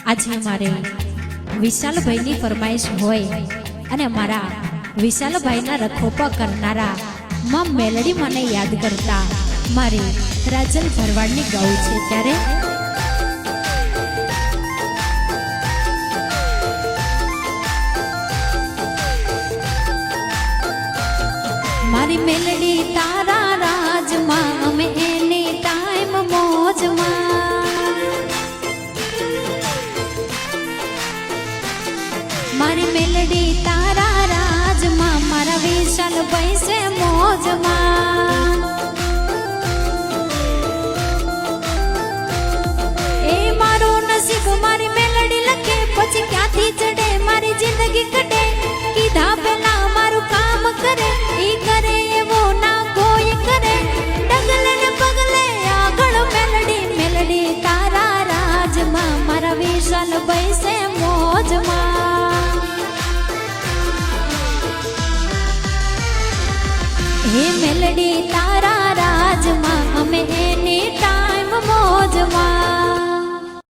આજે મારે વિશાલભાઈની ફરમાઈશ હોય અને અમારા વિશાલભાઈના રખોપા કરનારા માં મેલડી મને યાદ કરતા મારે રાજલ ભરવાડની ગાવું છે ત્યારે મારી મેલડી તારા રાજમાં અમે એની ટાઈમ મોજમાં મારી મેલડી તારા રાજમાં મારા વિશાલ પૈસે મોજમાં એ મારો નસીબ મારી મેલડી લખે પછી ક્યાંથી ચડે મારી જિંદગી કટે કીધા પેલા મારું કામ કરે ઈ કરે એવો ના કોઈ કરે ડગલે ને પગલે આગળ મેલડી મેલડી તારા રાજમાં મારા વિશાલ પૈસે મોજમાં હે મેલડી તારા